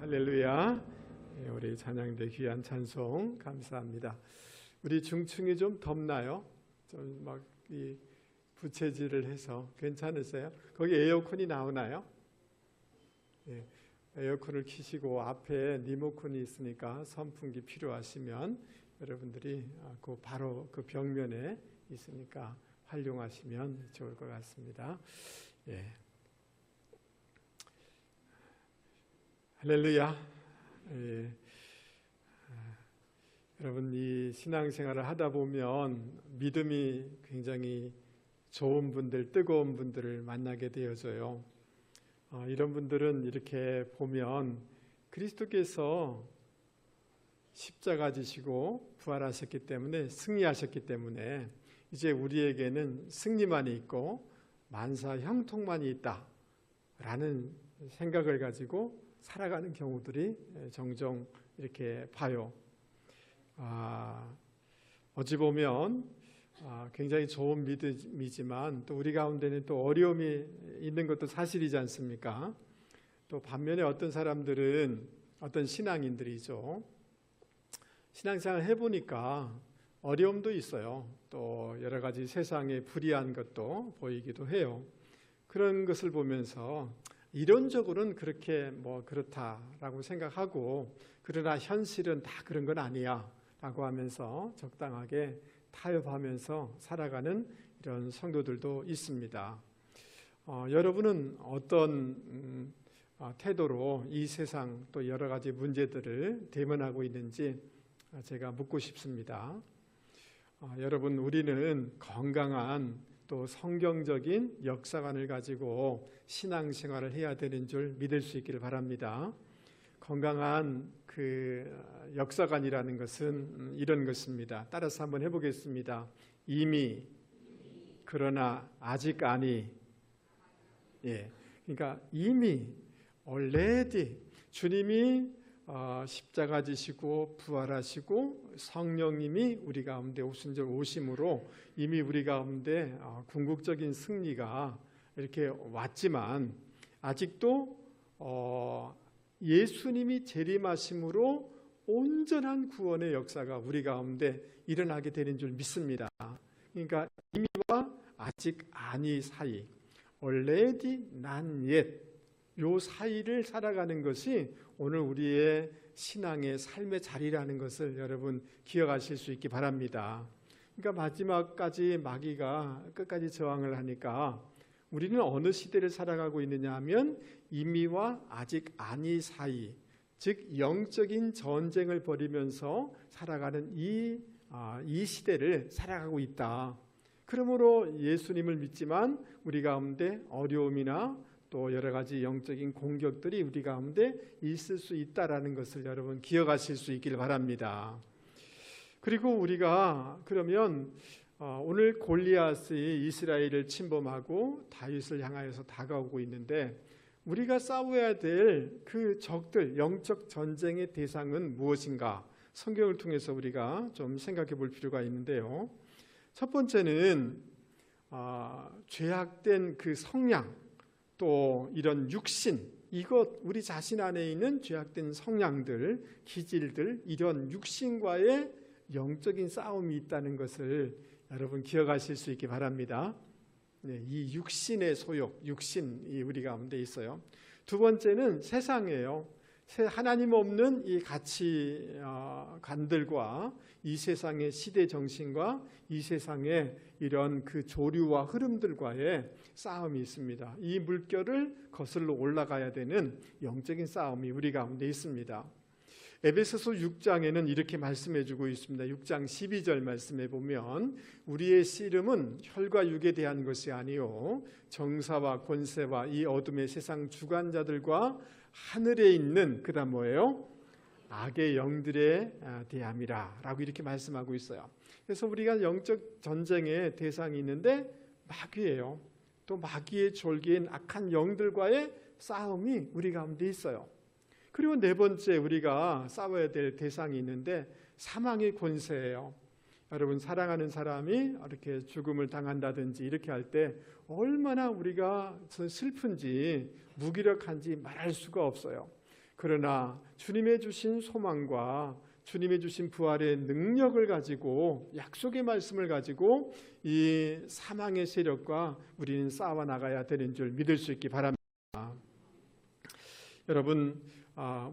할렐루야. 우리 찬양대 귀한 찬송 감사합니다. 우리 중층이 좀 덥나요? 좀 막 이 부채질을 해서 괜찮으세요? 거기 에어컨이 나오나요? 예, 에어컨을 켜시고 앞에 리모컨이 있으니까 선풍기 필요하시면 여러분들이 바로 그 벽면에 있으니까 활용하시면 좋을 것 같습니다. 예. 할렐루야. 예. 여러분, 이 신앙생활을 하다 보면 믿음이 굉장히 좋은 분들, 뜨거운 분들을 만나게 되어져요. 이런 분들은 이렇게 보면 그리스도께서 십자가 지시고 부활하셨기 때문에, 승리하셨기 때문에 이제 우리에게는 승리만이 있고 만사 형통만이 있다라는 생각을 가지고 살아가는 경우들이 종종 이렇게 봐요. 어찌 보면 굉장히 좋은 믿음이지만 또 우리 가운데는 또 어려움이 있는 것도 사실이지 않습니까? 또 반면에 어떤 사람들은, 어떤 신앙인들이죠, 신앙생활 해보니까 어려움도 있어요. 또 여러 가지 세상에 불이한 것도 보이기도 해요. 그런 것을 보면서 이론적으로는 그렇게 그렇다라고 생각하고, 그러나 현실은 다 그런 건 아니야 라고 하면서 적당하게 타협하면서 살아가는 이런 성도들도 있습니다. 여러분은 어떤 태도로 이 세상 또 여러 가지 문제들을 대면하고 있는지 제가 묻고 싶습니다. 여러분, 우리는 건강한 또 성경적인 역사관을 가지고 신앙생활을 해야 되는 줄 믿을 수 있기를 바랍니다. 건강한 그 역사관이라는 것은 이런 것입니다. 따라서 한번 해보겠습니다. 이미, 그러나 아직 아니. 예, 그러니까 이미, already 주님이 십자가 지시고 부활하시고 성령님이 우리 가운데 오심으로 이미 우리 가운데 궁극적인 승리가 이렇게 왔지만, 아직도 예수님이 재림하심으로 온전한 구원의 역사가 우리 가운데 일어나게 되는 줄 믿습니다. 그러니까 이미와 아직 아니 사이, already not yet, 요 사이를 살아가는 것이 오늘 우리의 신앙의 삶의 자리라는 것을 여러분 기억하실 수 있기 바랍니다. 그러니까 마지막까지 마귀가 끝까지 저항을 하니까 우리는 어느 시대를 살아가고 있느냐 하면 이미와 아직 아니 사이, 즉 영적인 전쟁을 벌이면서 살아가는 이 시대를 살아가고 있다. 그러므로 예수님을 믿지만 우리 가운데 어려움이나 또 여러 가지 영적인 공격들이 우리 가운데 있을 수 있다라는 것을 여러분 기억하실 수 있기를 바랍니다. 그리고 우리가 그러면 오늘 골리앗이 이스라엘을 침범하고 다윗을 향하여서 다가오고 있는데, 우리가 싸워야 될 그 적들, 영적 전쟁의 대상은 무엇인가? 성경을 통해서 우리가 좀 생각해 볼 필요가 있는데요. 첫 번째는 죄악된 그 성향, 또 이런 육신, 이것 우리 자신 안에 있는 죄악된 성향들, 기질들, 이런 육신과의 영적인 싸움이 있다는 것을 여러분 기억하실 수 있기 바랍니다. 네, 이 육신의 소욕, 육신이 우리 가운데 있어요. 두 번째는 세상이에요. 하나님 없는 이 가치관들과 이 세상의 시대 정신과 이 세상의 이런 그 조류와 흐름들과의 싸움이 있습니다. 이 물결을 거슬러 올라가야 되는 영적인 싸움이 우리 가운데 있습니다. 에베소서 6장에는 이렇게 말씀해주고 있습니다. 6장 12절 말씀해 보면 우리의 씨름은 혈과 육에 대한 것이 아니요 정사와 권세와 이 어둠의 세상 주관자들과 하늘에 있는, 그 다음 뭐예요? 악의 영들에 대함이라 라고 이렇게 말씀하고 있어요. 그래서 우리가 영적 전쟁의 대상이 있는데 마귀예요. 또 마귀의 졸기인 악한 영들과의 싸움이 우리 가운데 있어요. 그리고 네 번째 우리가 싸워야 될 대상이 있는데 사망의 권세예요. 여러분, 사랑하는 사람이 이렇게 죽음을 당한다든지 이렇게 할 때 얼마나 우리가 슬픈지 무기력한지 말할 수가 없어요. 그러나 주님의 주신 소망과 주님의 주신 부활의 능력을 가지고, 약속의 말씀을 가지고 이 사망의 세력과 우리는 싸워 나가야 되는 줄 믿을 수 있기 바랍니다. 여러분,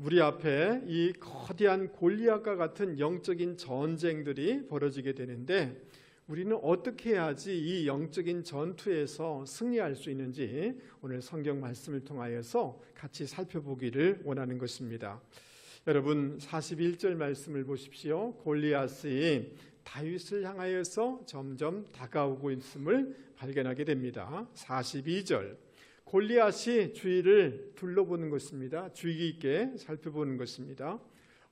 우리 앞에 이 거대한 골리앗과 같은 영적인 전쟁들이 벌어지게 되는데, 우리는 어떻게 해야지 이 영적인 전투에서 승리할 수 있는지 오늘 성경 말씀을 통하여서 같이 살펴보기를 원하는 것입니다. 여러분, 41절 말씀을 보십시오. 골리앗이 다윗을 향하여서 점점 다가오고 있음을 발견하게 됩니다. 42절, 골리앗이 주위를 둘러보는 것입니다. 주의 깊게 살펴보는 것입니다.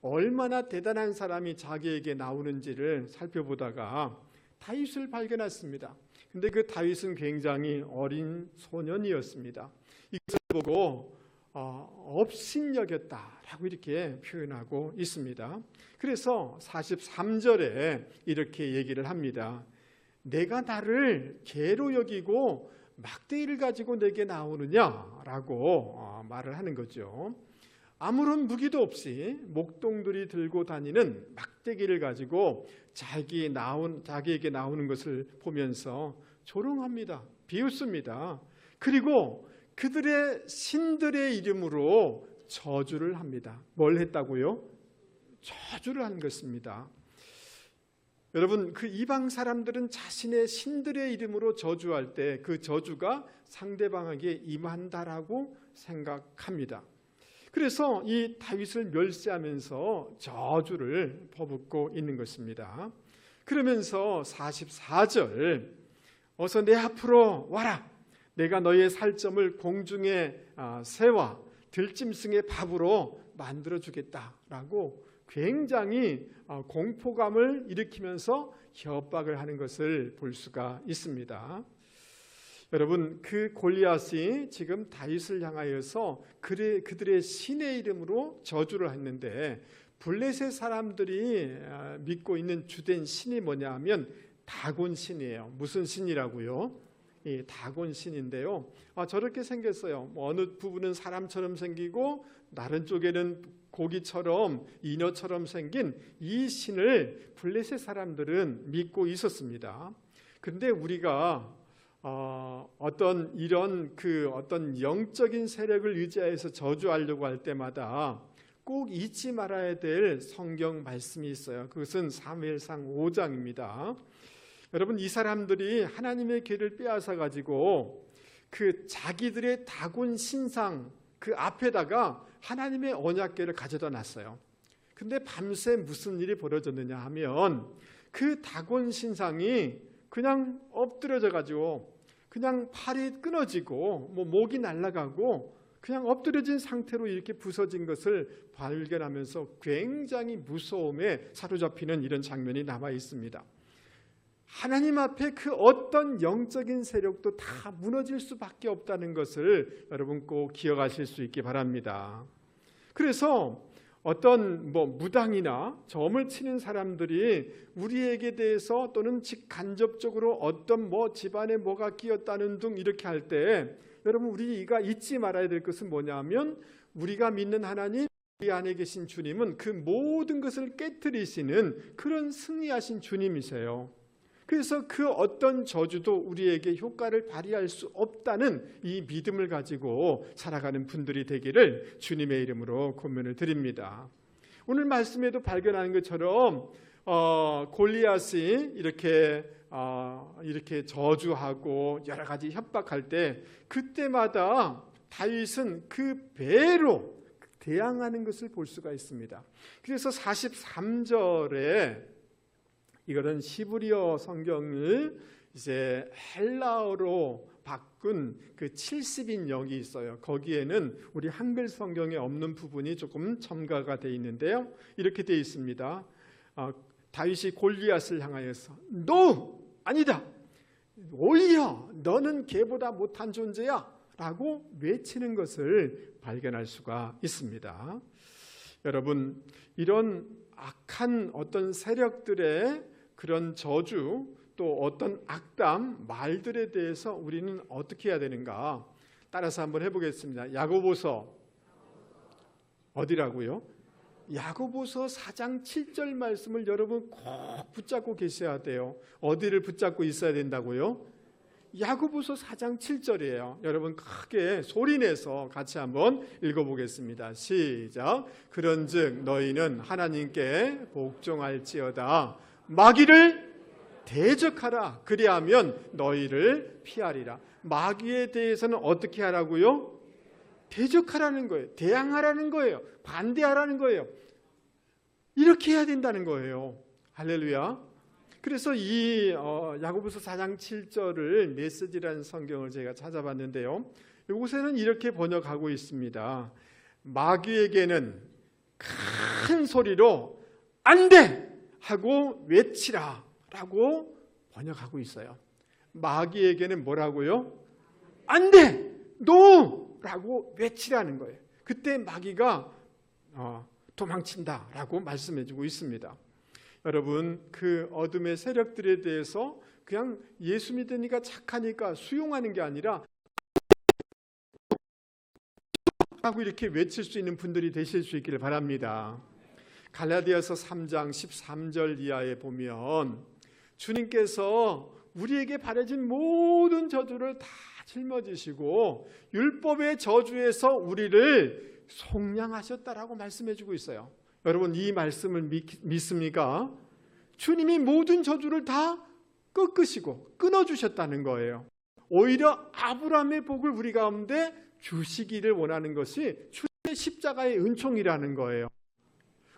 얼마나 대단한 사람이 자기에게 나오는지를 살펴보다가 다윗을 발견했습니다. 근데 그 다윗은 굉장히 어린 소년이었습니다. 이것을 보고 업신여겼다라고 이렇게 표현하고 있습니다. 그래서 43절에 이렇게 얘기를 합니다. 내가 나를 개로 여기고 막대기를 가지고 내게 나오느냐라고 말을 하는 거죠. 아무런 무기도 없이 목동들이 들고 다니는 막대기를 가지고 자기에게 나오는 것을 보면서 조롱합니다. 비웃습니다. 그리고 그들의 신들의 이름으로 저주를 합니다. 뭘 했다고요? 저주를 한 것입니다. 여러분, 그 이방 사람들은 자신의 신들의 이름으로 저주할 때 그 저주가 상대방에게 임한다라고 생각합니다. 그래서 이 다윗을 멸시하면서 저주를 퍼붓고 있는 것입니다. 그러면서 44절, 어서 내 앞으로 와라. 내가 너의 살점을 공중의 새와 들짐승의 밥으로 만들어주겠다라고 굉장히 공포감을 일으키면서 협박을 하는 것을 볼 수가 있습니다. 여러분, 그 골리앗이 지금 다윗을 향하여서 그들의 신의 이름으로 저주를 했는데, 블레셋 사람들이 믿고 있는 주된 신이 뭐냐 하면 다곤 신이에요. 무슨 신이라고요? 이 다곤 신인데요. 저렇게 생겼어요. 어느 부분은 사람처럼 생기고 다른 쪽에는 고기처럼 인어처럼 생긴 이 신을 블레셋 사람들은 믿고 있었습니다. 그런데 우리가 어떤 영적인 세력을 의지해서 저주하려고 할 때마다 꼭 잊지 말아야 될 성경 말씀이 있어요. 그것은 사무엘상 5장입니다. 여러분, 이 사람들이 하나님의 길을 빼앗아 가지고 그 자기들의 다곤 신상 그 앞에다가 하나님의 언약궤를 가져다 놨어요. 근데 밤새 무슨 일이 벌어졌느냐 하면 그 다곤 신상이 그냥 엎드려져 가지고 그냥 팔이 끊어지고 목이 날아가고 그냥 엎드려진 상태로 이렇게 부서진 것을 발견하면서 굉장히 무서움에 사로잡히는 이런 장면이 남아 있습니다. 하나님 앞에 그 어떤 영적인 세력도 다 무너질 수밖에 없다는 것을 여러분 꼭 기억하실 수 있기 바랍니다. 그래서 어떤 무당이나 점을 치는 사람들이 우리에게 대해서 또는 직간접적으로 어떤 집안에 뭐가 끼었다는 등 이렇게 할 때, 여러분 우리가 잊지 말아야 될 것은 뭐냐면 우리가 믿는 하나님, 우리 안에 계신 주님은 그 모든 것을 깨트리시는 그런 승리하신 주님이세요. 그래서 그 어떤 저주도 우리에게 효과를 발휘할 수 없다는 이 믿음을 가지고 살아가는 분들이 되기를 주님의 이름으로 권면을 드립니다. 오늘 말씀에도 발견하는 것처럼 골리앗이 이렇게 저주하고 여러 가지 협박할 때 그때마다 다윗은 그 배로 대항하는 것을 볼 수가 있습니다. 그래서 43절에 이거는 히브리어 성경을 이제 헬라어로 바꾼 그 70인역이 있어요. 거기에는 우리 한글 성경에 없는 부분이 조금 첨가가 되어 있는데요. 이렇게 되어 있습니다. 다윗이 골리앗을 향하여서 너 아니다. 오히려 너는 걔보다 못한 존재야 라고 외치는 것을 발견할 수가 있습니다. 여러분, 이런 악한 어떤 세력들의 그런 저주 또 어떤 악담 말들에 대해서 우리는 어떻게 해야 되는가? 따라서 한번 해보겠습니다. 야고보서 어디라고요? 야고보서 4장 7절 말씀을 여러분 꼭 붙잡고 계셔야 돼요. 어디를 붙잡고 있어야 된다고요? 야고보서 4장 7절이에요. 여러분 크게 소리내서 같이 한번 읽어보겠습니다. 시작. 그런즉 너희는 하나님께 복종할지어다. 마귀를 대적하라. 그리하면 너희를 피하리라. 마귀에 대해서는 어떻게 하라고요? 대적하라는 거예요. 대항하라는 거예요. 반대하라는 거예요. 이렇게 해야 된다는 거예요. 할렐루야. 그래서 이 야고보서 4장 7절을 메시지라는 성경을 제가 찾아봤는데요. 이곳에는 이렇게 번역하고 있습니다. 마귀에게는 큰 소리로 안 돼! 하고 외치라 라고 번역하고 있어요. 마귀에게는 뭐라고요? 안 돼! NO! 라고 외치라는 거예요. 그때 마귀가 도망친다 라고 말씀해주고 있습니다. 여러분 그 어둠의 세력들에 대해서 그냥 예수 믿으니까 착하니까 수용하는 게 아니라 하고 이렇게 외칠 수 있는 분들이 되실 수 있기를 바랍니다. 갈라디아서 3장 13절 이하에 보면 주님께서 우리에게 바라진 모든 저주를 다 짊어지시고 율법의 저주에서 우리를 속량하셨다라고 말씀해주고 있어요. 여러분 이 말씀을 믿습니까? 주님이 모든 저주를 다 꺾으시고 끊어주셨다는 거예요. 오히려 아브라함의 복을 우리 가운데 주시기를 원하는 것이 주님의 십자가의 은총이라는 거예요.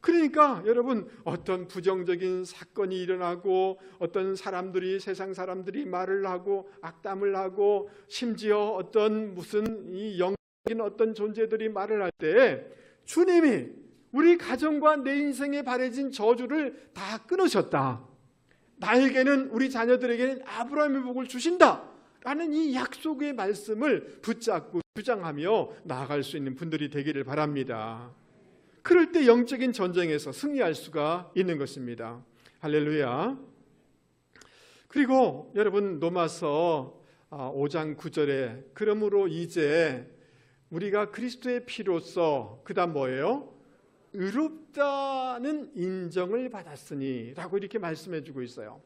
그러니까 여러분 어떤 부정적인 사건이 일어나고 어떤 사람들이 세상 사람들이 말을 하고 악담을 하고 심지어 어떤 무슨 이 영적인 어떤 존재들이 말을 할 때 주님이 우리 가정과 내 인생에 바래진 저주를 다 끊으셨다. 나에게는 우리 자녀들에게는 아브라함의 복을 주신다. 라는 이 약속의 말씀을 붙잡고 주장하며 나아갈 수 있는 분들이 되기를 바랍니다. 그럴 때 영적인 전쟁에서 승리할 수가 있는 것입니다. 할렐루야. 그리고 여러분 로마서 5장 9절에 그러므로 이제 우리가 그리스도의 피로써 그다음 뭐예요? 의롭다는 인정을 받았으니 라고 이렇게 말씀해 주고 있어요.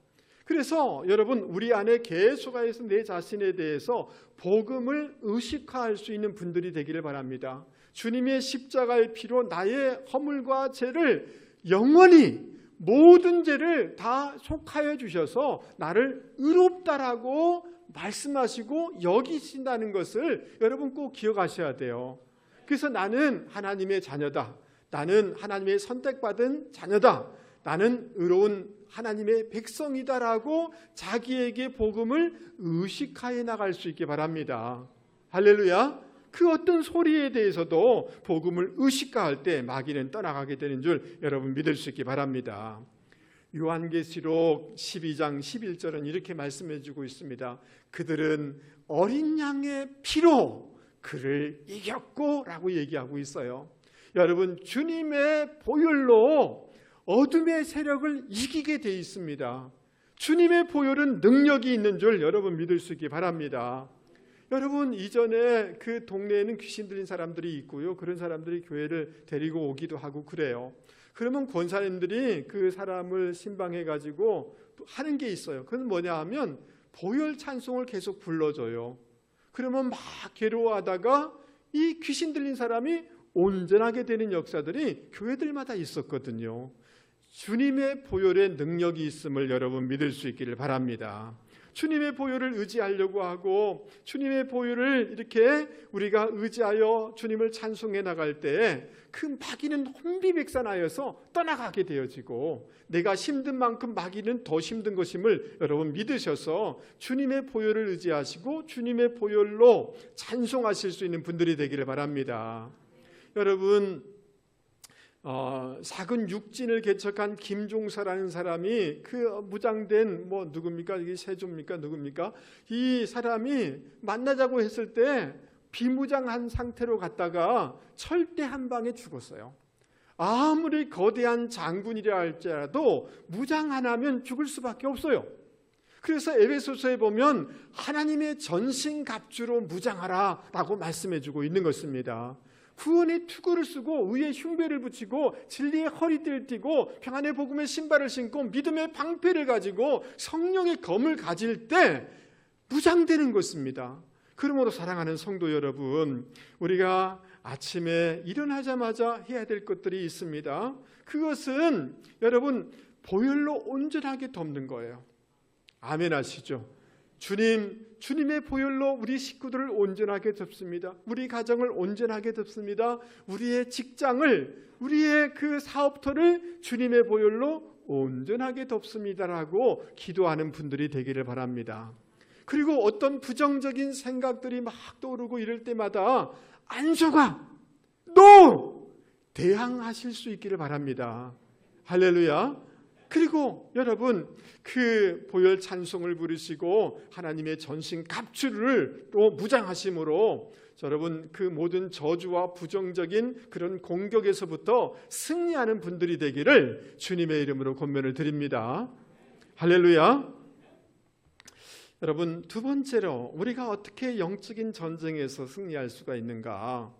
그래서 여러분 우리 안에 계속해서 내 자신에 대해서 복음을 의식화할 수 있는 분들이 되기를 바랍니다. 주님의 십자가의 피로 나의 허물과 죄를 영원히 모든 죄를 다 속하여 주셔서 나를 의롭다라고 말씀하시고 여기신다는 것을 여러분 꼭 기억하셔야 돼요. 그래서 나는 하나님의 자녀다. 나는 하나님의 선택받은 자녀다. 나는 의로운 하나님의 백성이다라고 자기에게 복음을 의식하여 나갈 수 있게 바랍니다. 할렐루야. 그 어떤 소리에 대해서도 복음을 의식화할 때 마귀는 떠나가게 되는 줄 여러분 믿을 수 있게 바랍니다. 요한계시록 12장 11절은 이렇게 말씀해 주고 있습니다. 그들은 어린 양의 피로 그를 이겼고 라고 얘기하고 있어요. 여러분 주님의 보혈로 어둠의 세력을 이기게 돼 있습니다. 주님의 보혈은 능력이 있는 줄 여러분 믿을 수 있기 바랍니다. 여러분 이전에 그 동네에는 귀신 들린 사람들이 있고요. 그런 사람들이 교회를 데리고 오기도 하고 그래요. 그러면 권사님들이 그 사람을 신방해 가지고 하는 게 있어요. 그건 뭐냐 하면 보혈 찬송을 계속 불러줘요. 그러면 막 괴로워하다가 이 귀신 들린 사람이 온전하게 되는 역사들이 교회들마다 있었거든요. 주님의 보혈의 능력이 있음을 여러분 믿을 수 있기를 바랍니다. 주님의 보혈을 의지하려고 하고 주님의 보혈을 이렇게 우리가 의지하여 주님을 찬송해 나갈 때 그 마귀는 혼비백산하여서 떠나가게 되어지고 내가 힘든 만큼 마귀는 더 힘든 것임을 여러분 믿으셔서 주님의 보혈을 의지하시고 주님의 보혈로 찬송하실 수 있는 분들이 되기를 바랍니다. 여러분 사근 육진을 개척한 김종서라는 사람이 그 무장된 누굽니까? 이게 세조입니까? 누굽니까? 이 사람이 만나자고 했을 때 비무장한 상태로 갔다가 철대 한 방에 죽었어요. 아무리 거대한 장군이라 할지라도 무장 안 하면 죽을 수밖에 없어요. 그래서 에베소서에 보면 하나님의 전신갑주로 무장하라 라고 말씀해 주고 있는 것입니다. 구원의 투구를 쓰고 의의 흉배를 붙이고 진리의 허리띠를 띠고 평안의 복음의 신발을 신고 믿음의 방패를 가지고 성령의 검을 가질 때 무장되는 것입니다. 그러므로 사랑하는 성도 여러분, 우리가 아침에 일어나자마자 해야 될 것들이 있습니다. 그것은 여러분 보혈로 온전하게 덮는 거예요. 아멘 하시죠? 주님의 보혈로 우리 식구들을 온전하게 덮습니다. 우리 가정을 온전하게 덮습니다. 우리의 직장을, 우리의 그 사업터를 주님의 보혈로 온전하게 덮습니다라고 기도하는 분들이 되기를 바랍니다. 그리고 어떤 부정적인 생각들이 막 떠오르고 이럴 때마다 안수가 NO! 대항하실 수 있기를 바랍니다. 할렐루야. 그리고 여러분 그 보혈 찬송을 부르시고 하나님의 전신 갑주를 또 무장하심으로 여러분 그 모든 저주와 부정적인 그런 공격에서부터 승리하는 분들이 되기를 주님의 이름으로 권면을 드립니다. 할렐루야. 여러분 두 번째로 우리가 어떻게 영적인 전쟁에서 승리할 수가 있는가?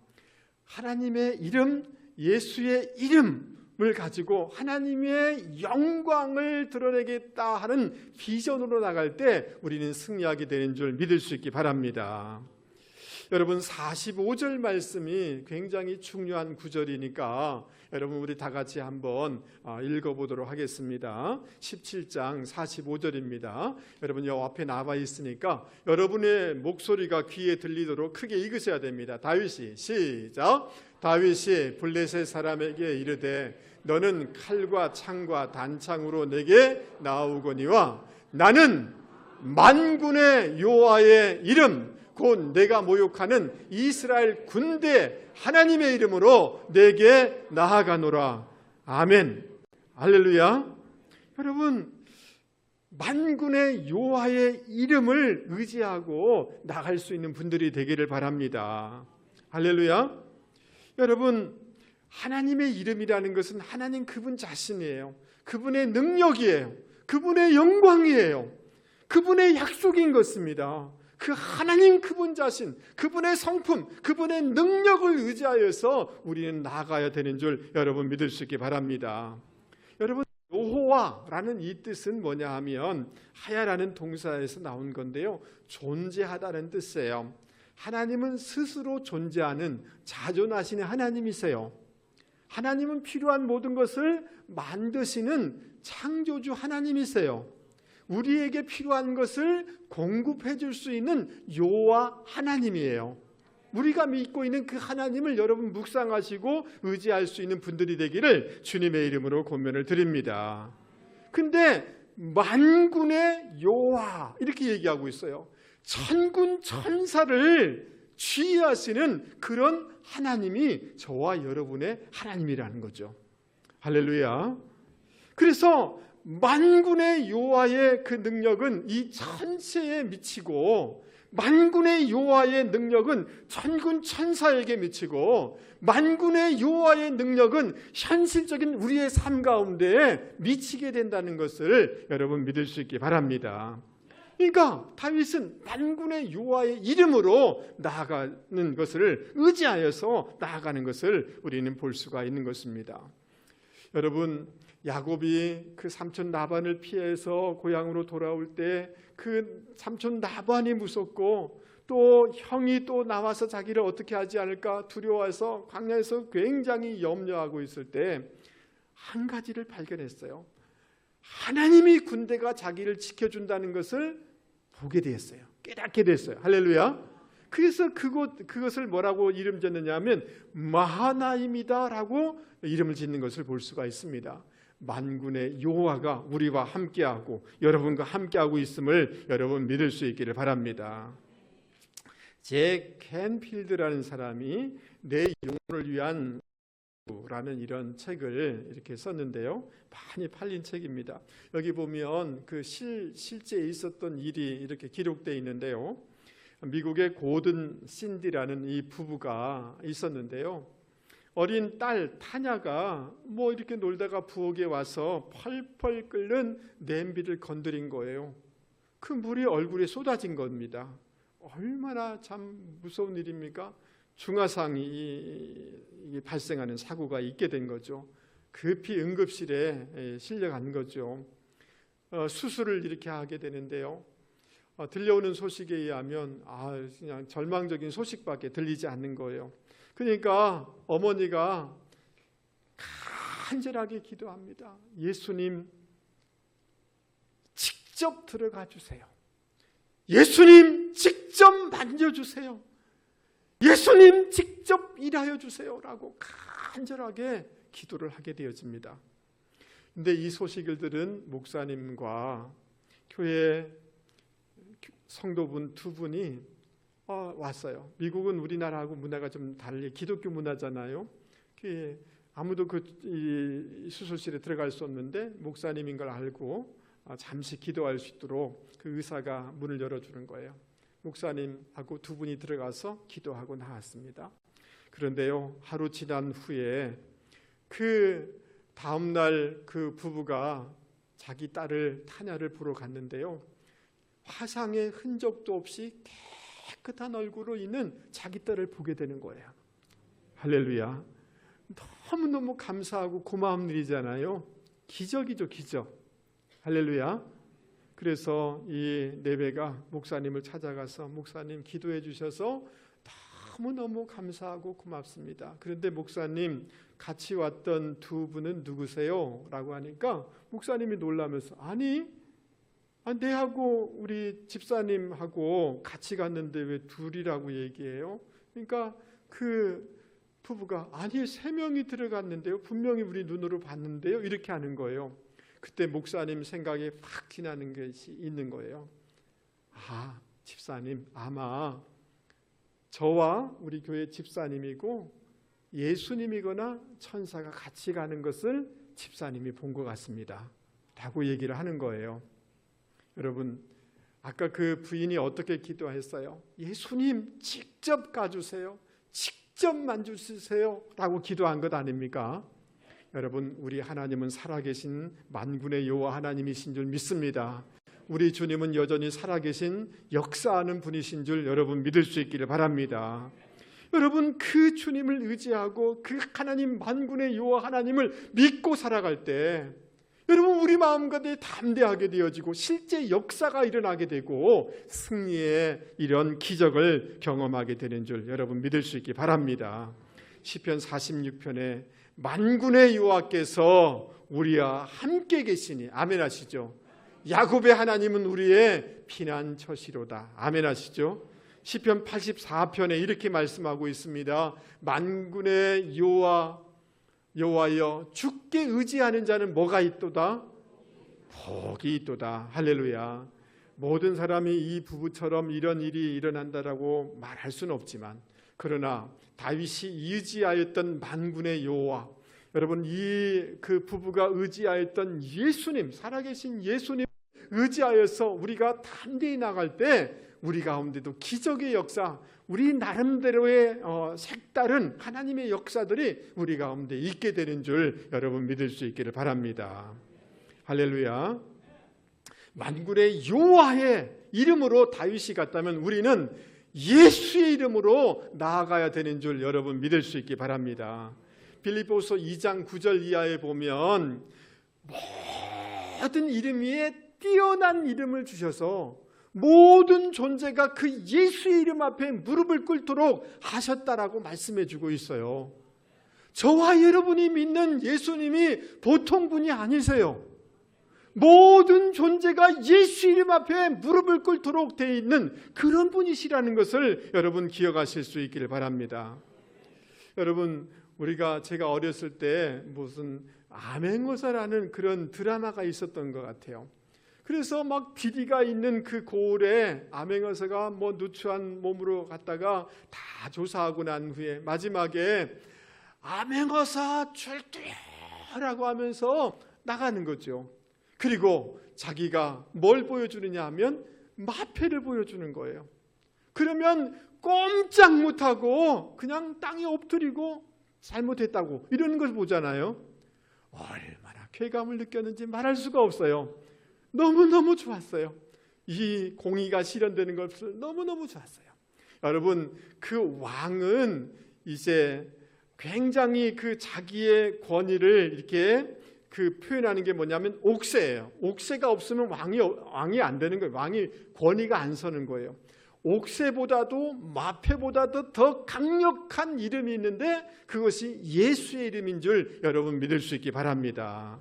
하나님의 이름, 예수의 이름을 가지고 하나님의 영광을 드러내겠다 하는 비전으로 나갈 때 우리는 승리하게 되는 줄 믿을 수 있기 바랍니다. 여러분 45절 말씀이 굉장히 중요한 구절이니까 여러분 우리 다 같이 한번 읽어보도록 하겠습니다. 17장 45절입니다. 여러분 여 앞에 나와 있으니까 여러분의 목소리가 귀에 들리도록 크게 읽으셔야 됩니다. 다윗이 시작. 다윗이 블레셋 사람에게 이르되 너는 칼과 창과 단창으로 내게 나오거니와 나는 만군의 여호와의 이름 곧 내가 모욕하는 이스라엘 군대 하나님의 이름으로 내게 나아가노라. 아멘. 할렐루야. 여러분 만군의 여호와의 이름을 의지하고 나갈 수 있는 분들이 되기를 바랍니다. 할렐루야. 여러분 하나님의 이름이라는 것은 하나님 그분 자신이에요. 그분의 능력이에요. 그분의 영광이에요. 그분의 약속인 것입니다. 그 하나님 그분 자신, 그분의 성품, 그분의 능력을 의지하여서 우리는 나아가야 되는 줄 여러분 믿을 수 있기 바랍니다. 여러분 여호와라는 이 뜻은 뭐냐 하면 하야라는 동사에서 나온 건데요, 존재하다는 뜻이에요. 하나님은 스스로 존재하는 자존하시는 하나님이세요. 하나님은 필요한 모든 것을 만드시는 창조주 하나님이세요. 우리에게 필요한 것을 공급해 줄 수 있는 여호와 하나님이에요. 우리가 믿고 있는 그 하나님을 여러분 묵상하시고 의지할 수 있는 분들이 되기를 주님의 이름으로 권면을 드립니다. 근데 만군의 여호와 이렇게 얘기하고 있어요. 천군 천사를 지휘하시는 그런 하나님이 저와 여러분의 하나님이라는 거죠. 할렐루야. 그래서 만군의 여호와의 그 능력은 이 천세에 미치고 만군의 여호와의 능력은 천군 천사에게 미치고 만군의 여호와의 능력은 현실적인 우리의 삶 가운데 미치게 된다는 것을 여러분 믿을 수 있기 바랍니다. 그러니까 다윗은 만군의 여호와의 이름으로 나아가는 것을 의지하여서 나아가는 것을 우리는 볼 수가 있는 것입니다. 여러분 야곱이 그 삼촌 라반을 피해서 고향으로 돌아올 때 그 삼촌 라반이 무섭고 또 형이 또 나와서 자기를 어떻게 하지 않을까 두려워해서 광야에서 굉장히 염려하고 있을 때 한 가지를 발견했어요. 하나님이 군대가 자기를 지켜준다는 것을 보게 되었어요. 깨닫게 됐어요. 할렐루야. 그래서 그것을 뭐라고 이름 짓느냐 하면 마하나임이다라고 이름을 짓는 것을 볼 수가 있습니다. 만군의 여호와가 우리와 함께하고 여러분과 함께하고 있음을 여러분 믿을 수 있기를 바랍니다. 잭 캔필드라는 사람이 내 영혼을 위한 라는 이런 책을 이렇게 썼는데요, 많이 팔린 책입니다. 여기 보면 그 실제 있었던 일이 이렇게 기록되어 있는데요, 미국의 고든 신디라는 이 부부가 있었는데요, 어린 딸 타냐가 뭐 이렇게 놀다가 부엌에 와서 펄펄 끓는 냄비를 건드린 거예요. 그 물이 얼굴에 쏟아진 겁니다. 얼마나 참 무서운 일입니까? 중화상이 발생하는 사고가 있게 된 거죠. 급히 응급실에 실려간 거죠. 수술을 이렇게 하게 되는데요. 들려오는 소식에 의하면 그냥 절망적인 소식밖에 들리지 않는 거예요. 그러니까 어머니가 간절하게 기도합니다. 예수님 직접 들어가 주세요. 예수님 직접 만져주세요. 예수님 직접 일하여 주세요 라고 간절하게 기도를 하게 되어집니다. 근데 이 소식을 들은 목사님과 교회 성도분 두 분이 왔어요. 미국은 우리나라하고 문화가 좀 달리 기독교 문화잖아요. 아무도 이 수술실에 들어갈 수 없는데 목사님인 걸 알고 잠시 기도할 수 있도록 그 의사가 문을 열어주는 거예요. 목사님하고 두 분이 들어가서 기도하고 나왔습니다. 그런데요, 하루 지난 후에 그 다음날 그 부부가 자기 딸을 타냐를 보러 갔는데요, 화상의 흔적도 없이 깨끗한 얼굴로 있는 자기 딸을 보게 되는 거예요. 할렐루야. 너무너무 감사하고 고마운 일이잖아요. 기적이죠, 기적. 할렐루야. 그래서 이 내배가 목사님을 찾아가서 목사님 기도해 주셔서 너무너무 감사하고 고맙습니다. 그런데 목사님 같이 왔던 두 분은 누구세요? 라고 하니까 목사님이 놀라면서 내하고 우리 집사님하고 같이 갔는데 왜 둘이라고 얘기해요? 그러니까 그 부부가 세 명이 들어갔는데요. 분명히 우리 눈으로 봤는데요. 이렇게 하는 거예요. 그때 목사님 생각에 확 지나는 것이 있는 거예요. 집사님 아마 저와 우리 교회 집사님이고 예수님이거나 천사가 같이 가는 것을 집사님이 본 것 같습니다 라고 얘기를 하는 거예요. 여러분, 아까 그 부인이 어떻게 기도했어요? 예수님 직접 가주세요. 직접 만져주세요 라고 기도한 것 아닙니까? 여러분, 우리 하나님은 살아계신 만군의 여호와 하나님이신 줄 믿습니다. 우리 주님은 여전히 살아계신 역사하는 분이신 줄 여러분 믿을 수 있기를 바랍니다. 여러분, 그 주님을 의지하고 그 하나님 만군의 여호와 하나님을 믿고 살아갈 때 여러분 우리 마음가에 담대하게 되어지고 실제 역사가 일어나게 되고 승리의 이런 기적을 경험하게 되는 줄 여러분 믿을 수 있기 바랍니다. 시편 46편에 만군의 여호와께서 우리와 함께 계시니 아멘 하시죠. 야곱의 하나님은 우리의 피난처시로다. 아멘 하시죠. 시편 84편에 이렇게 말씀하고 있습니다. 만군의 여호와여 주께 의지하는 자는 뭐가 있도다? 복이 있도다. 할렐루야. 모든 사람이 이 부부처럼 이런 일이 일어난다라고 말할 수는 없지만 그러나 다윗이 의지하였던 만군의 여호와, 여러분 그 부부가 의지하였던 예수님, 살아계신 예수님 의지하여서 우리가 담대히 나갈 때 우리 가운데도 기적의 역사, 우리 나름대로의 색다른 하나님의 역사들이 우리 가운데 있게 되는 줄 여러분 믿을 수 있기를 바랍니다. 할렐루야. 만군의 여호와의 이름으로 다윗이 갔다면 우리는 예수의 이름으로 나아가야 되는 줄 여러분 믿을 수 있기 바랍니다. 빌립보서 2장 9절 이하에 보면 모든 이름 위에 뛰어난 이름을 주셔서 모든 존재가 그 예수의 이름 앞에 무릎을 꿇도록 하셨다라고 말씀해 주고 있어요. 저와 여러분이 믿는 예수님이 보통 분이 아니세요. 모든 존재가 예수 이름 앞에 무릎을 꿇도록 되어 있는 그런 분이시라는 것을 여러분 기억하실 수 있기를 바랍니다. 여러분, 제가 어렸을 때 무슨 암행어사라는 그런 드라마가 있었던 것 같아요. 그래서 막 비리가 있는 그 고을에 암행어사가 누추한 몸으로 갔다가 다 조사하고 난 후에 마지막에 암행어사 출두라고 하면서 나가는 거죠. 그리고 자기가 뭘 보여주느냐 하면 마패를 보여주는 거예요. 그러면 꼼짝 못하고 그냥 땅에 엎드리고 잘못했다고 이러는 걸 보잖아요. 얼마나 쾌감을 느꼈는지 말할 수가 없어요. 너무너무 좋았어요. 이 공의가 실현되는 것을 너무너무 좋았어요. 여러분, 그 왕은 이제 굉장히 그 자기의 권위를 이렇게 그 표현하는 게 뭐냐면 옥새예요. 옥새가 없으면 왕이 안 되는 거예요. 왕이 권위가 안 서는 거예요. 옥새보다도 마패보다도 더 강력한 이름이 있는데 그것이 예수의 이름인 줄 여러분 믿을 수 있기 바랍니다.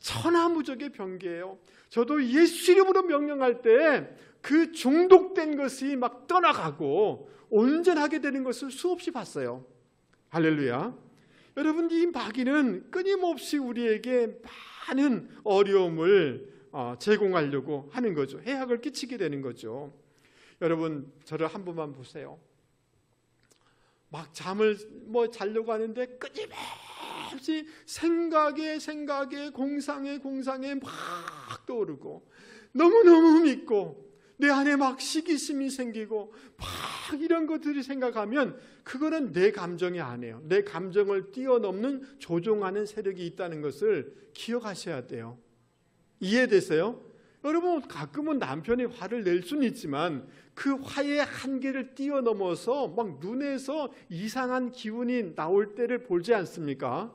천하무적의 병기예요. 저도 예수 이름으로 명령할 때 그 중독된 것이 막 떠나가고 온전하게 되는 것을 수없이 봤어요. 할렐루야. 여러분, 이 마귀는 끊임없이 우리에게 많은 어려움을 제공하려고 하는 거죠. 해악을 끼치게 되는 거죠. 여러분, 저를 한 번만 보세요. 막 잠을 자려고 하는데 끊임없이 생각에 공상에 막 떠오르고 너무너무 믿고 내 안에 막 시기심이 생기고 막 이런 것들이 생각하면 그거는 내 감정이 아니에요. 내 감정을 뛰어넘는 조종하는 세력이 있다는 것을 기억하셔야 돼요. 이해되세요? 여러분, 가끔은 남편이 화를 낼 수는 있지만 그 화의 한계를 뛰어넘어서 막 눈에서 이상한 기운이 나올 때를 보지 않습니까?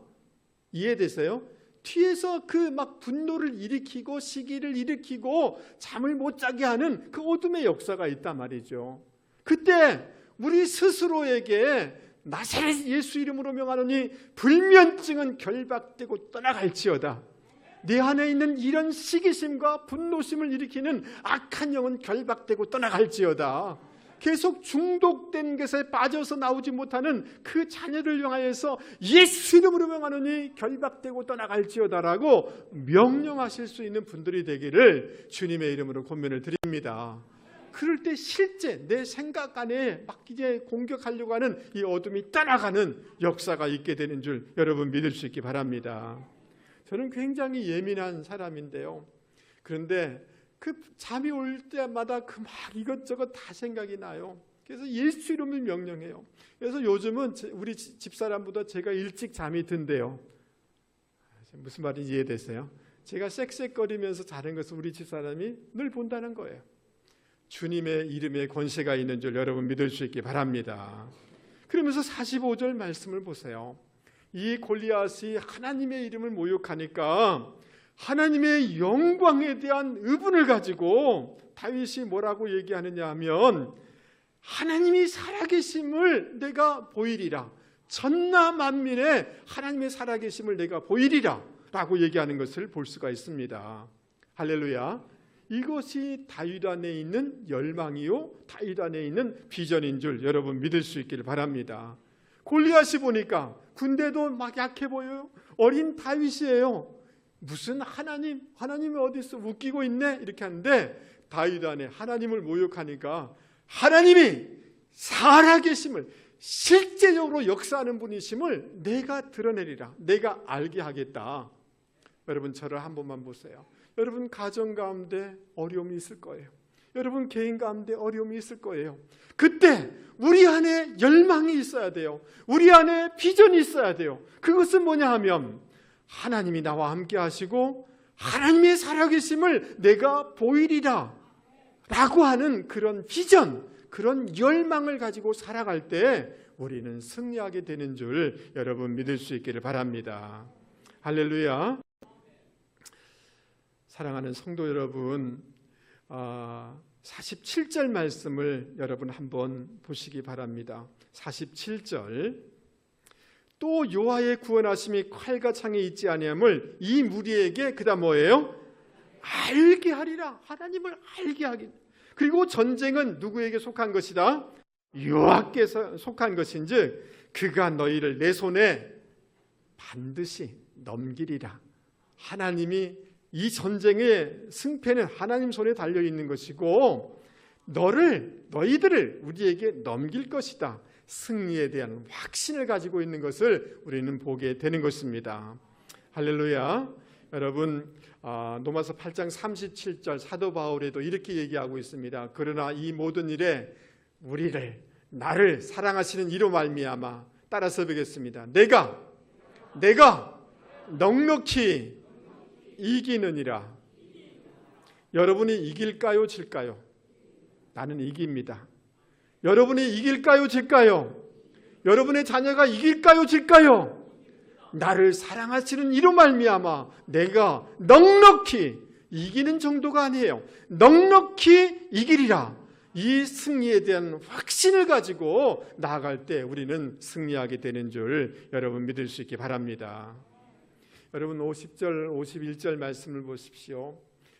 이해되세요? 뒤에서 그 막 분노를 일으키고 시기를 일으키고 잠을 못 자게 하는 그 어둠의 역사가 있단 말이죠. 그때 우리 스스로에게 나사렛 예수 이름으로 명하노니 불면증은 결박되고 떠나갈지어다. 내 안에 있는 이런 시기심과 분노심을 일으키는 악한 영은 결박되고 떠나갈지어다. 계속 중독된 것에 빠져서 나오지 못하는 그 자녀를 향하여서 예수 이름으로 명하노니 결박되고 떠나갈지어다라고 명령하실 수 있는 분들이 되기를 주님의 이름으로 권면을 드립니다. 그럴 때 실제 내 생각 안에 막 이제 공격하려고 하는 이 어둠이 떠나가는 역사가 있게 되는 줄 여러분 믿을 수 있기 바랍니다. 저는 굉장히 예민한 사람인데요. 그런데 그 잠이 올 때마다 그 막 이것저것 다 생각이 나요. 그래서 예수 이름을 명령해요. 그래서 요즘은 우리 집사람보다 제가 일찍 잠이 든대요. 무슨 말인지 이해됐어요? 제가 쌕쌕거리면서 자는 것을 우리 집사람이 늘 본다는 거예요. 주님의 이름에 권세가 있는 줄 여러분 믿을 수 있기 바랍니다. 그러면서 45절 말씀을 보세요. 이 골리앗이 하나님의 이름을 모욕하니까 하나님의 영광에 대한 의분을 가지고 다윗이 뭐라고 얘기하느냐 하면 하나님이 살아계심을 내가 보이리라. 천하 만민에 하나님의 살아계심을 내가 보이리라 라고 얘기하는 것을 볼 수가 있습니다. 할렐루야. 이것이 다윗 안에 있는 열망이요 다윗 안에 있는 비전인 줄 여러분 믿을 수 있기를 바랍니다. 골리앗이 보니까 군대도 막 약해 보여요. 어린 다윗이에요. 무슨 하나님이 어디 있어? 웃기고 있네? 이렇게 하는데 다윗 안에 하나님을 모욕하니까 하나님이 살아계심을 실제적으로 역사하는 분이심을 내가 드러내리라. 내가 알게 하겠다. 여러분, 저를 한 번만 보세요. 여러분, 가정 가운데 어려움이 있을 거예요. 여러분, 개인 가운데 어려움이 있을 거예요. 그때 우리 안에 열망이 있어야 돼요. 우리 안에 비전이 있어야 돼요. 그것은 뭐냐 하면 하나님이 나와 함께 하시고 하나님의 살아계심을 내가 보이리라 라고 하는 그런 비전, 그런 열망을 가지고 살아갈 때 우리는 승리하게 되는 줄 여러분 믿을 수 있기를 바랍니다. 할렐루야. 사랑하는 성도 여러분, 47절 말씀을 여러분 한번 보시기 바랍니다. 47절. 또 여호와의 구원하심이 칼과 창에 있지 아니함을 이 무리에게 그다음 뭐예요? 알게 하리라. 하나님을 알게 하기. 그리고 전쟁은 누구에게 속한 것이다? 여호와께서 속한 것인즉 그가 너희를 내 손에 반드시 넘기리라. 하나님이 이 전쟁의 승패는 하나님 손에 달려 있는 것이고 너희들을 우리에게 넘길 것이다. 승리에 대한 확신을 가지고 있는 것을 우리는 보게 되는 것입니다. 할렐루야. 여러분, 로마서 8장 37절 사도 바울에도 이렇게 얘기하고 있습니다. 그러나 이 모든 일에 나를 사랑하시는 이로 말미암아 따라서 보겠습니다. 내가 넉넉히 이기느니라. 여러분이 이길까요, 질까요? 나는 이깁니다. 여러분이 이길까요, 질까요? 여러분의 자녀가 이길까요, 질까요? 나를 사랑하시는 이로 말미암아 내가 넉넉히 이기는 정도가 아니에요. 넉넉히 이기리라. 이 승리에 대한 확신을 가지고 나아갈 때 우리는 승리하게 되는 줄 여러분 믿을 수 있기 바랍니다. 여러분 50절 51절 말씀을 보십시오.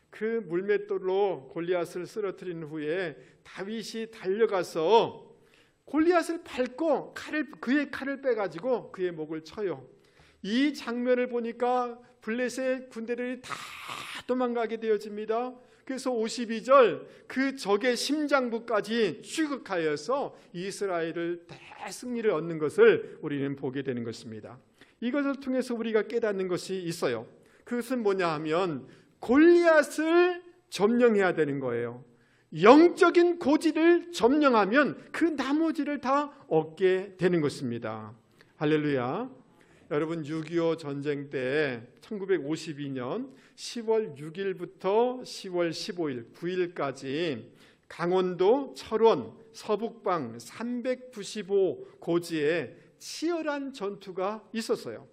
그 물맷돌로 골리앗을 쓰러뜨린 후에 다윗이 달려가서 골리앗을 밟고 그의 칼을 빼가지고 그의 목을 쳐요. 이 장면을 보니까 블레셋 군대들이 다 도망가게 되어집니다. 그래서 52절 그 적의 심장부까지 추격하여서 이스라엘을 대승리를 얻는 것을 우리는 보게 되는 것입니다. 이것을 통해서 우리가 깨닫는 것이 있어요. 그것은 뭐냐 하면 골리앗을 점령해야 되는 거예요. 영적인 고지를 점령하면 그 나머지를 다 얻게 되는 것입니다. 할렐루야. 여러분 6.25 전쟁 때 1952년 10월 6일부터 10월 15일 9일까지 강원도 철원 서북방 395 고지에 치열한 전투가 있었어요.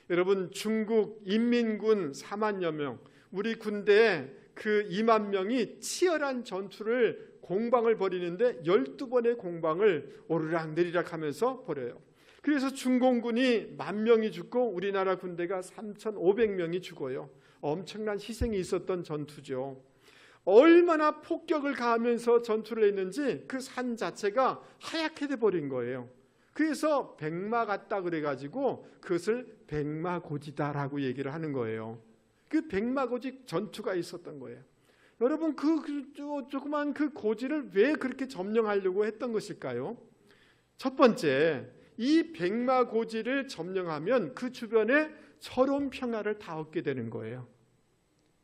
여러분 중국 인민군 4만여 명, 우리 군대 그 2만 명이 치열한 전투를 공방을 벌이는데 12번의 공방을 오르락 내리락 하면서 벌여요. 그래서 중공군이 10,000명이 죽고 우리나라 군대가 3,500명이 죽어요. 엄청난 희생이 있었던 전투죠. 얼마나 폭격을 가하면서 전투를 했는지 그 산 자체가 하얗게 돼버린 거예요. 그래서 백마 같다 그래가지고 그것을 백마고지다라고 얘기를 하는 거예요. 그 백마고지 전투가 있었던 거예요. 여러분 그 조그만 그 고지를 왜 그렇게 점령하려고 했던 것일까요? 첫 번째, 이 백마고지를 점령하면 그 주변에 철원 평화를 다 얻게 되는 거예요.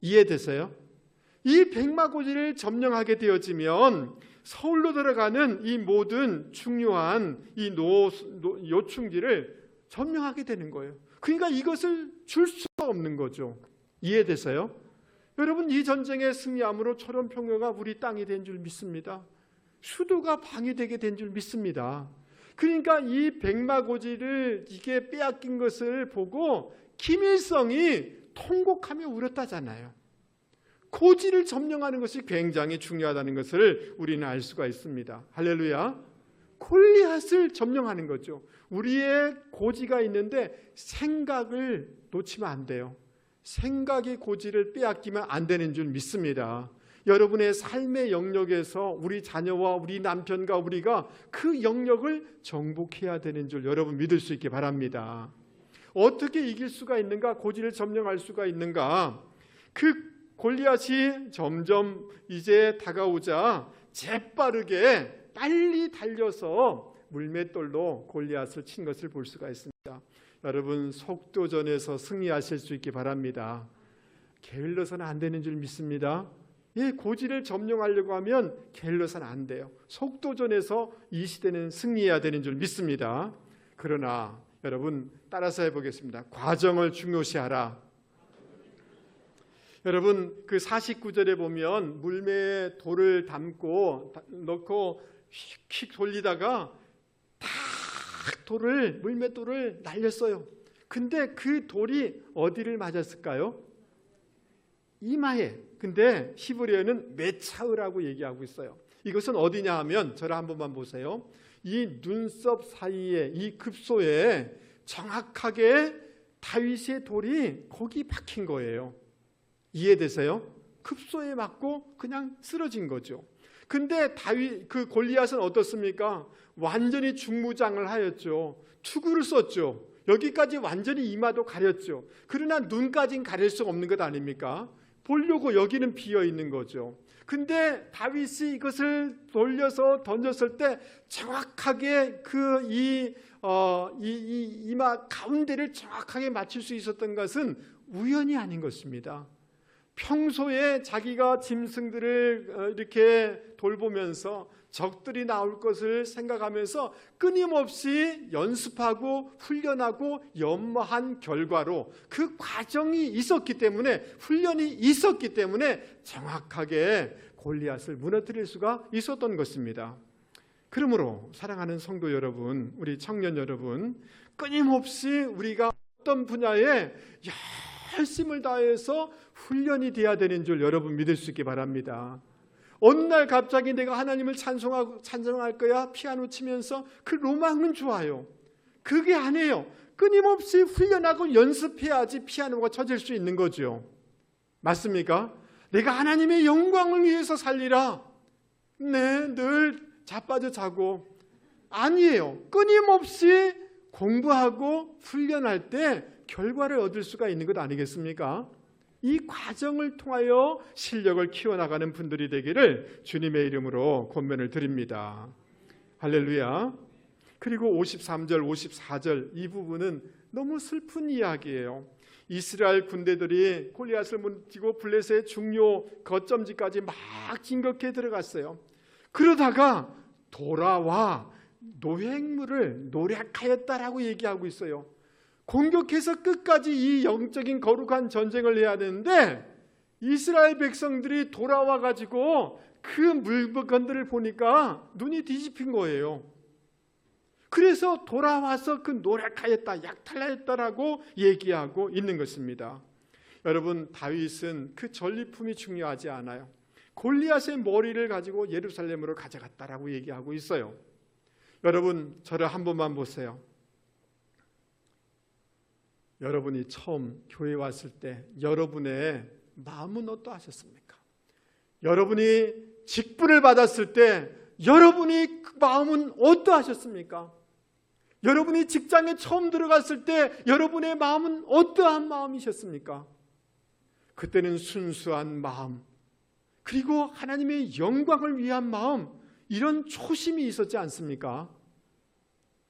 이해되세요? 이 백마고지를 점령하게 되어지면 서울로 들어가는 이 모든 중요한 이 요충지를 점령하게 되는 거예요. 그러니까 이것을 줄 수가 없는 거죠. 이해되세요? 여러분 이 전쟁에 승리함으로 철원 평화가 우리 땅이 된 줄 믿습니다. 수도가 방위되게 된 줄 믿습니다. 그러니까 이 백마고지를 이게 빼앗긴 것을 보고 김일성이 통곡하며 울었다잖아요. 고지를 점령하는 것이 굉장히 중요하다는 것을 우리는 알 수가 있습니다. 할렐루야. 골리앗을 점령하는 거죠. 우리의 고지가 있는데 생각을 놓치면 안 돼요. 생각의 고지를 빼앗기면 안 되는 줄 믿습니다. 여러분의 삶의 영역에서 우리 자녀와 우리 남편과 우리가 그 영역을 정복해야 되는 줄 여러분 믿을 수 있기 바랍니다. 어떻게 이길 수가 있는가? 고지를 점령할 수가 있는가? 그 골리앗이 점점 이제 다가오자 재빠르게 빨리 달려서 물맷돌로 골리앗을 친 것을 볼 수가 있습니다. 여러분 속도전에서 승리하실 수 있기 바랍니다. 게을러서는 안 되는 줄 믿습니다. 예, 고지를 점령하려고 하면 게을러서는 안 돼요. 속도전에서 이 시대는 승리해야 되는 줄 믿습니다. 그러나 여러분 따라서 해보겠습니다. 과정을 중요시하라. 여러분 그 49절에 보면 물매에 돌을 담고 넣고 휙 돌리다가 딱 물맷돌을 날렸어요. 근데 그 돌이 어디를 맞았을까요? 이마에. 근데 히브리어는 메차으라고 얘기하고 있어요. 이것은 어디냐 하면 저를 한 번만 보세요. 이 눈썹 사이에 이 급소에 정확하게 다윗의 돌이 거기 박힌 거예요. 이해되세요? 급소에 맞고 그냥 쓰러진 거죠. 근데 그 골리앗은 어떻습니까? 완전히 중무장을 하였죠. 투구를 썼죠. 여기까지 완전히 이마도 가렸죠. 그러나 눈까지는 가릴 수 없는 것 아닙니까? 보려고 여기는 비어 있는 거죠. 근데 다윗이 이것을 돌려서 던졌을 때 정확하게 이마 가운데를 정확하게 맞출 수 있었던 것은 우연이 아닌 것입니다. 평소에 자기가 짐승들을 이렇게 돌보면서 적들이 나올 것을 생각하면서 끊임없이 연습하고 훈련하고 연마한 결과로 그 과정이 있었기 때문에 훈련이 있었기 때문에 정확하게 골리앗을 무너뜨릴 수가 있었던 것입니다. 그러므로 사랑하는 성도 여러분, 우리 청년 여러분, 끊임없이 우리가 어떤 분야에 열심을 다해서 훈련이 돼야 되는 줄 여러분 믿을 수 있기 바랍니다. 어느 날 갑자기 내가 하나님을 찬송할 거야 피아노 치면서 그 로망은 좋아요. 그게 아니에요. 끊임없이 훈련하고 연습해야지 피아노가 쳐질 수 있는 거죠. 맞습니까? 내가 하나님의 영광을 위해서 살리라. 네, 늘 자빠져 자고. 아니에요. 끊임없이 공부하고 훈련할 때 결과를 얻을 수가 있는 것 아니겠습니까? 이 과정을 통하여 실력을 키워나가는 분들이 되기를 주님의 이름으로 권면을 드립니다. 할렐루야. 그리고 53절, 54절 이 부분은 너무 슬픈 이야기예요. 이스라엘 군대들이 골리앗을 무찌고 블레셋의 중요 거점지까지 막 진격해 들어갔어요. 그러다가 돌아와 노획물을 노력하였다라고 얘기하고 있어요. 공격해서 끝까지 이 영적인 거룩한 전쟁을 해야 되는데 이스라엘 백성들이 돌아와 가지고 그 물건들을 보니까 눈이 뒤집힌 거예요. 그래서 돌아와서 그 노력하였다, 약탈하였다라고 얘기하고 있는 것입니다. 여러분, 다윗은 그 전리품이 중요하지 않아요. 골리앗의 머리를 가지고 예루살렘으로 가져갔다라고 얘기하고 있어요. 여러분, 저를 한 번만 보세요. 여러분이 처음 교회 왔을 때 여러분의 마음은 어떠하셨습니까? 여러분이 직분을 받았을 때 여러분이 그 마음은 어떠하셨습니까? 여러분이 직장에 처음 들어갔을 때 여러분의 마음은 어떠한 마음이셨습니까? 그때는 순수한 마음, 그리고 하나님의 영광을 위한 마음, 이런 초심이 있었지 않습니까?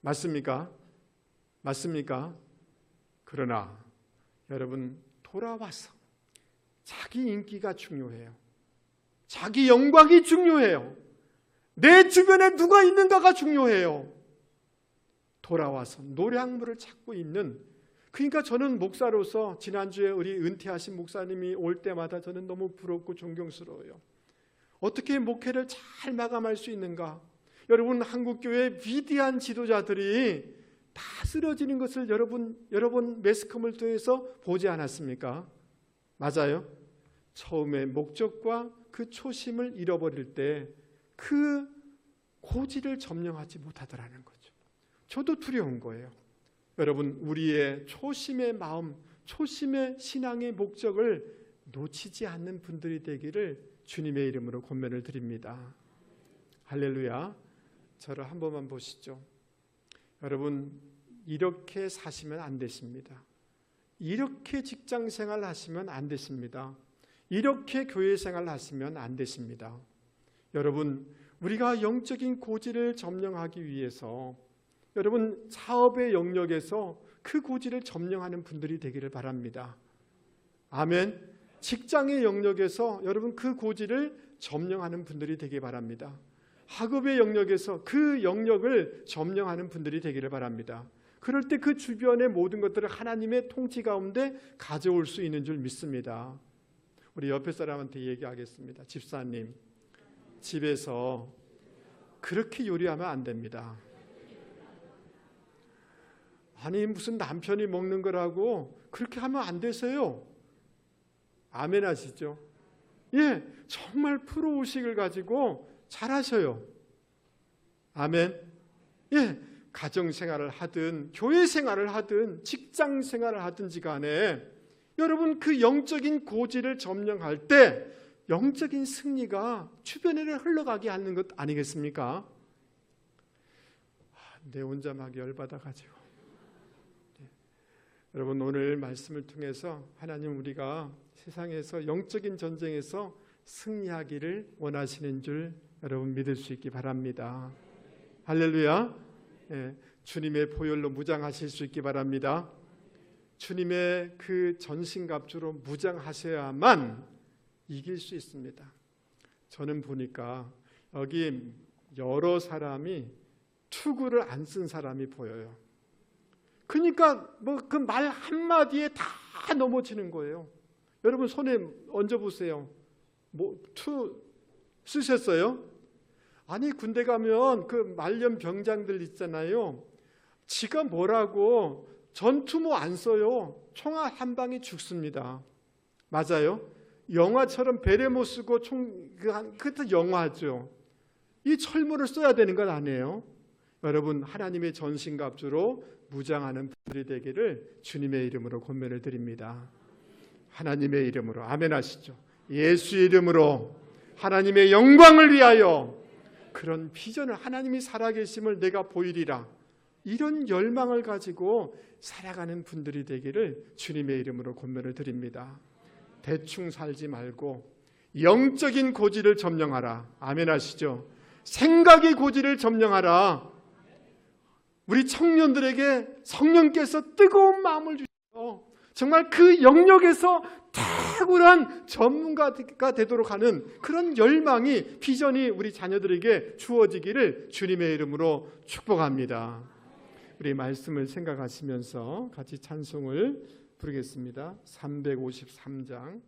맞습니까? 맞습니까? 그러나 여러분, 돌아와서 자기 인기가 중요해요. 자기 영광이 중요해요. 내 주변에 누가 있는가가 중요해요. 돌아와서 노량물을 찾고 있는, 그러니까 저는 목사로서 지난주에 우리 은퇴하신 목사님이 올 때마다 저는 너무 부럽고 존경스러워요. 어떻게 목회를 잘 마감할 수 있는가? 여러분, 한국교회 위대한 지도자들이 다 쓰러지는 것을 여러분 매스컴을 통해서 보지 않았습니까? 맞아요. 처음에 목적과 그 초심을 잃어버릴 때 그 고지를 점령하지 못하더라는 거죠. 저도 두려운 거예요. 여러분, 우리의 초심의 마음, 초심의 신앙의 목적을 놓치지 않는 분들이 되기를 주님의 이름으로 권면을 드립니다. 할렐루야. 저를 한 번만 보시죠. 여러분, 이렇게 사시면 안 되십니다. 이렇게 직장 생활 하시면 안 되십니다. 이렇게 교회 생활 하시면 안 되십니다. 여러분, 우리가 영적인 고지를 점령하기 위해서 여러분, 사업의 영역에서 그 고지를 점령하는 분들이 되기를 바랍니다. 아멘. 직장의 영역에서 여러분 그 고지를 점령하는 분들이 되기 바랍니다. 학업의 영역에서 그 영역을 점령하는 분들이 되기를 바랍니다. 그럴 때 그 주변의 모든 것들을 하나님의 통치 가운데 가져올 수 있는 줄 믿습니다. 우리 옆에 사람한테 얘기하겠습니다. 집사님, 집에서 그렇게 요리하면 안 됩니다. 아니, 무슨 남편이 먹는 거라고 그렇게 하면 안 되세요. 아멘 하시죠? 예, 정말 프로 의식을 가지고 잘하셔요. 아멘. 예, 가정 생활을 하든 교회 생활을 하든 직장 생활을 하든지 간에 여러분 그 영적인 고지를 점령할 때 영적인 승리가 주변에 흘러가게 하는 것 아니겠습니까? 내 혼자 막 열받아가지고. 네. 여러분, 오늘 말씀을 통해서 하나님 우리가 세상에서 영적인 전쟁에서 승리하기를 원하시는 줄 여러분 믿을 수 있기 바랍니다. 할렐루야. 네. 주님의 보혈로 무장하실 수 있기 바랍니다. 주님의 그 전신갑주로 무장하셔야만 이길 수 있습니다. 저는 보니까 여기 여러 사람이 투구를 안 쓴 사람이 보여요. 그러니까 뭐 그 말 한마디에 다 넘어지는 거예요. 여러분 손에 얹어 보세요. 뭐 투 쓰셨어요? 아니 군대 가면 그 말년 병장들 있잖아요. 지가 뭐라고 전투모 안 써요. 총알 한 방에 죽습니다. 맞아요? 영화처럼 베레 못 쓰고 그것도 영화죠. 이 철문을 써야 되는 건 아니에요. 여러분, 하나님의 전신갑주로 무장하는 분들이 되기를 주님의 이름으로 권면을 드립니다. 하나님의 이름으로 아멘 하시죠. 예수의 이름으로 하나님의 영광을 위하여 그런 비전을, 하나님이 살아계심을 내가 보이리라, 이런 열망을 가지고 살아가는 분들이 되기를 주님의 이름으로 권면을 드립니다. 대충 살지 말고 영적인 고지를 점령하라. 아멘 하시죠. 생각의 고지를 점령하라. 우리 청년들에게 성령께서 뜨거운 마음을 주셔서 정말 그 영역에서 탁월한 전문가가 되도록 하는 그런 열망이, 비전이 우리 자녀들에게 주어지기를 주님의 이름으로 축복합니다. 우리 말씀을 생각하시면서 같이 찬송을 부르겠습니다. 353장